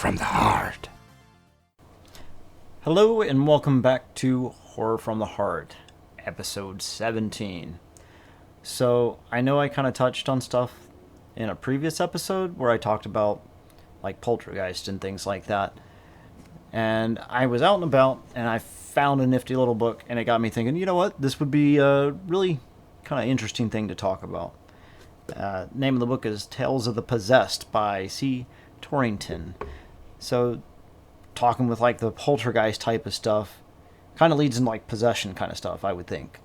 from the Heart. Hello and welcome back to Horror from the Heart, episode 17. So, I know I kind of touched on stuff in a previous episode where I talked about like poltergeist and things like that. And I was out and about and I found a nifty little book and it got me thinking, you know what, this would be a really kind of interesting thing to talk about. Name of the book is Tales of the Possessed by C. Torrington. So, talking with like the poltergeist type of stuff kind of leads into like possession kind of stuff, I would think.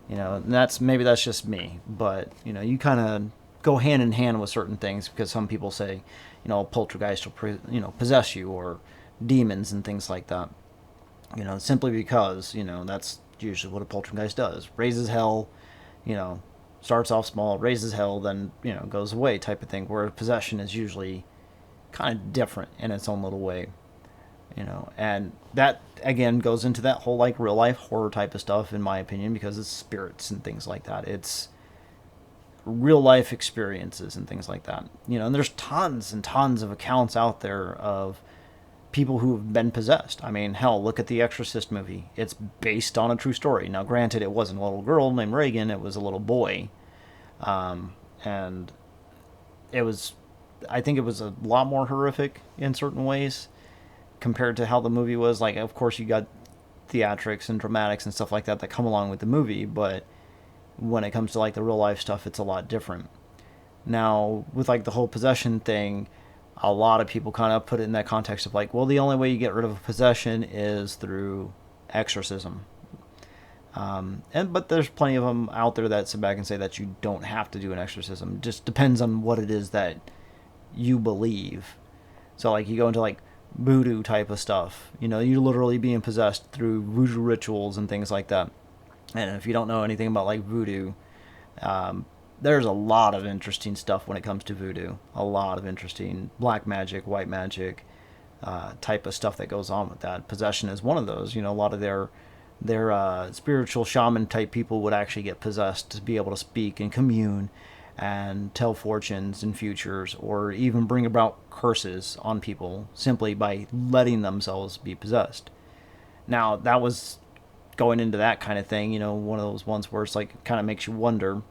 And that's just me, but you kind of go hand in hand with certain things because some people say, poltergeist will possess you, or demons and things like that. Simply because that's usually what a poltergeist does. Raises hell, starts off small, raises hell, then goes away type of thing. Where possession is usually kind of different in its own little way. And that again goes into that whole like real life horror type of stuff, in my opinion, because it's spirits and things like that. It's real life experiences and things like that. And there's tons and tons of accounts out there of people who have been possessed. I mean, hell, look at the Exorcist movie. It's based on a true story. Now, granted, it wasn't a little girl named Reagan. It was a little boy. And it was, I think it was a lot more horrific in certain ways compared to how the movie was. Like, of course, you got theatrics and dramatics and stuff like that come along with the movie, but when it comes to like the real life stuff, it's a lot different. Now, with like the whole possession thing, a lot of people kind of put it in that context of like, well, the only way you get rid of a possession is through exorcism. But there's plenty of them out there that sit back and say that you don't have to do an exorcism. It just depends on what it is that you believe. So like you go into like voodoo type of stuff, you're literally being possessed through voodoo rituals and things like that. And if you don't know anything about like voodoo, there's a lot of interesting stuff when it comes to voodoo. A lot of interesting black magic, white magic type of stuff that goes on with that. Possession is one of those. A lot of their spiritual shaman type people would actually get possessed to be able to speak and commune and tell fortunes and futures, or even bring about curses on people simply by letting themselves be possessed. Now, that was going into that kind of thing, one of those ones where it's like, it kind of makes you wonder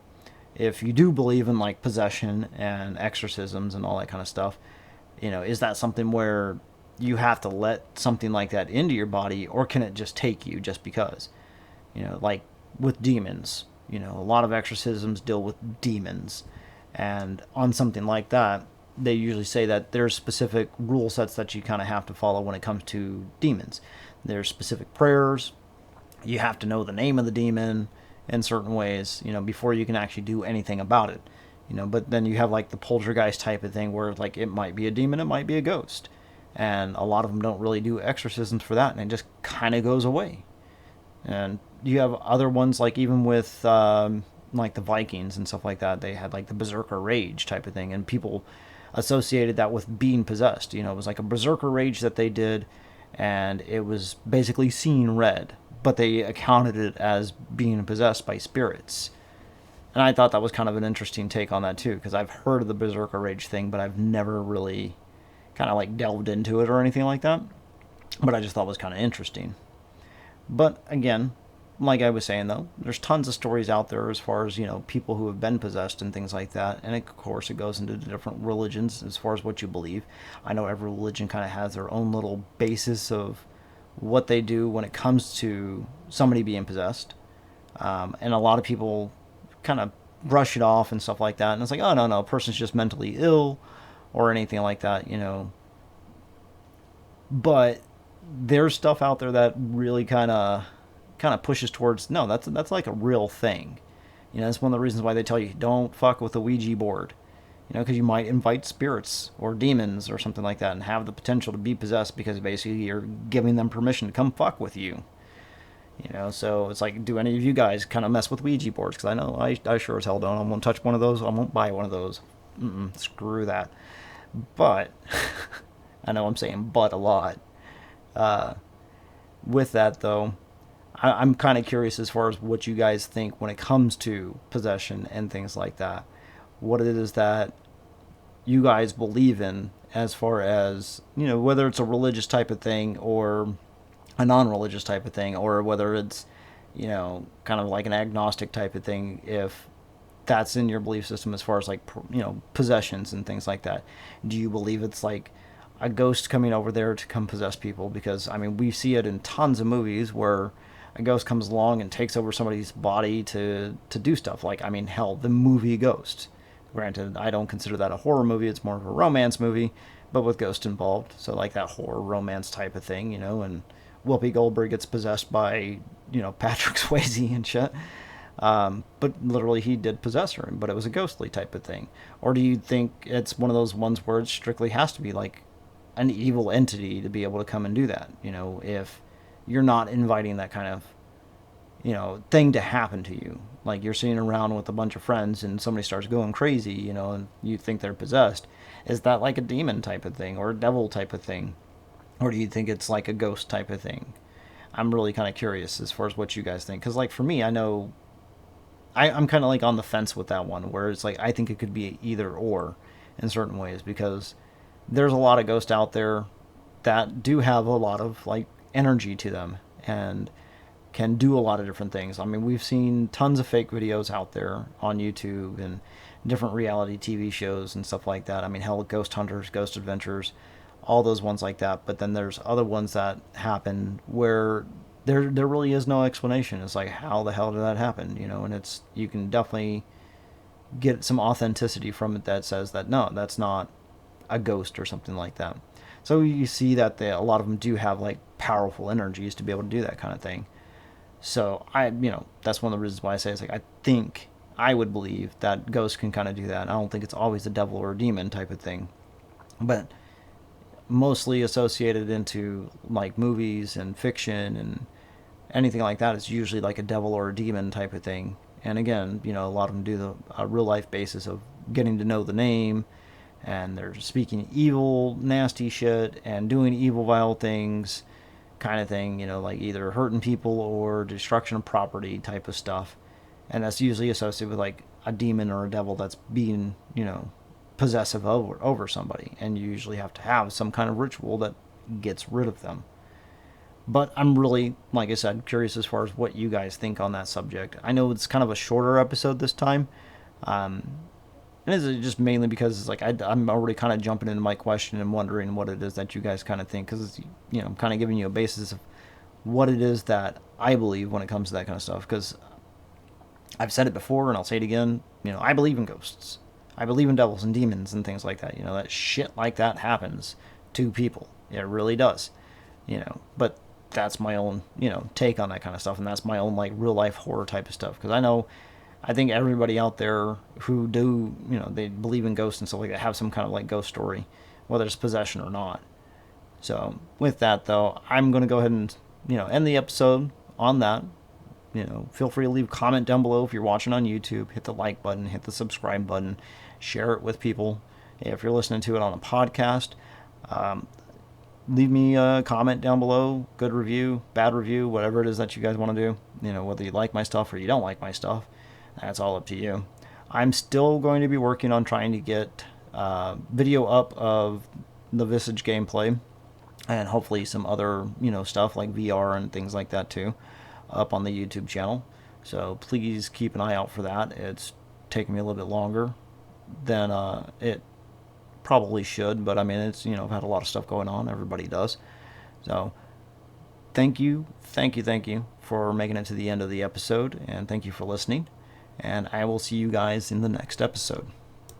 if you do believe in like possession and exorcisms and all that kind of stuff, is that something where you have to let something like that into your body, or can it just take you just because? Like with demons, a lot of exorcisms deal with demons, and on something like that, they usually say that there's specific rule sets that you kind of have to follow when it comes to demons. There's specific prayers. You have to know the name of the demon in certain ways, before you can actually do anything about it. But then you have like the poltergeist type of thing where like it might be a demon, it might be a ghost. And a lot of them don't really do exorcisms for that, and it just kind of goes away. And you have other ones like even with like the Vikings and stuff like that. They had like the berserker rage type of thing, and people associated that with being possessed. It was like a berserker rage that they did, and it was basically seeing red, but they accounted it as being possessed by spirits. And I thought that was kind of an interesting take on that too, because I've heard of the berserker rage thing, but I've never really kind of like delved into it or anything like that. But I just thought it was kind of interesting. But again, like I was saying though, there's tons of stories out there as far as, people who have been possessed and things like that. And of course it goes into different religions as far as what you believe. I know every religion kind of has their own little basis of what they do when it comes to somebody being possessed. And a lot of people kind of brush it off and stuff like that. And it's like, oh, no, a person's just mentally ill or anything like that, But there's stuff out there that really kind of pushes towards, no, that's like a real thing. That's one of the reasons why they tell you don't fuck with the Ouija board. Because you might invite spirits or demons or something like that and have the potential to be possessed, because basically you're giving them permission to come fuck with you. So it's like, do any of you guys kind of mess with Ouija boards? Because I know I sure as hell don't. I won't touch one of those. I won't buy one of those. Screw that. But I know I'm saying but a lot. With that though, I'm kind of curious as far as what you guys think when it comes to possession and things like that. What it is that you guys believe in as far as, whether it's a religious type of thing or a non-religious type of thing, or whether it's, kind of like an agnostic type of thing, if that's in your belief system as far as like, possessions and things like that. Do you believe it's like a ghost coming over there to come possess people? Because I mean, we see it in tons of movies where a ghost comes along and takes over somebody's body to do stuff. Like, I mean, hell, the movie Ghost. Granted, I don't consider that a horror movie, it's more of a romance movie, but with ghosts involved. So like that horror romance type of thing, and Whoopi Goldberg gets possessed by, Patrick Swayze and shit. But literally he did possess her, but it was a ghostly type of thing. Or do you think it's one of those ones where it strictly has to be like an evil entity to be able to come and do that? If you're not inviting that kind of, thing to happen to you. Like you're sitting around with a bunch of friends and somebody starts going crazy, and you think they're possessed. Is that like a demon type of thing or a devil type of thing? Or do you think it's like a ghost type of thing? I'm really kind of curious as far as what you guys think. Because like for me, I know I'm kind of like on the fence with that one, where it's like I think it could be either or in certain ways, because there's a lot of ghosts out there that do have a lot of like energy to them and can do a lot of different things. I mean, we've seen tons of fake videos out there on YouTube and different reality TV shows and stuff like that. I mean, hell, Ghost Hunters, Ghost Adventures, all those ones like that. But then there's other ones that happen where there really is no explanation. It's like, how the hell did that happen? And it's, you can definitely get some authenticity from it that says that no, that's not a ghost or something like that. So you see that a lot of them do have like powerful energies to be able to do that kind of thing. So that's one of the reasons why I say it's like, I think I would believe that ghosts can kind of do that. I don't think it's always a devil or a demon type of thing, but mostly associated into like movies and fiction and anything like that is usually like a devil or a demon type of thing. And again, a lot of them do the real life basis of getting to know the name, and they're speaking evil, nasty shit and doing evil, vile things kind of thing, like either hurting people or destruction of property type of stuff. And that's usually associated with like a demon or a devil that's being, possessive over somebody. And you usually have to have some kind of ritual that gets rid of them. But I'm really, like I said, curious as far as what you guys think on that subject. I know it's kind of a shorter episode this time. And it's just mainly because it's like I'm already kind of jumping into my question and wondering what it is that you guys kind of think, because I'm kind of giving you a basis of what it is that I believe when it comes to that kind of stuff. Because I've said it before and I'll say it again. I believe in ghosts. I believe in devils and demons and things like that. That shit like that happens to people. It really does. But that's my own take on that kind of stuff, and that's my own like real life horror type of stuff. Because I think everybody out there who do, they believe in ghosts and stuff like that have some kind of like ghost story, whether it's possession or not. So with that though, I'm going to go ahead and, end the episode on that. Feel free to leave a comment down below if you're watching on YouTube. Hit the like button, hit the subscribe button, share it with people. If you're listening to it on a podcast, leave me a comment down below, good review, bad review, whatever it is that you guys want to do. Whether you like my stuff or you don't like my stuff. That's all up to you. I'm still going to be working on trying to get video up of the Visage gameplay, and hopefully some other, stuff like VR and things like that too, up on the YouTube channel. So please keep an eye out for that. It's taking me a little bit longer than it probably should, but I mean, it's, I've had a lot of stuff going on. Everybody does. So thank you for making it to the end of the episode, and thank you for listening. And I will see you guys in the next episode.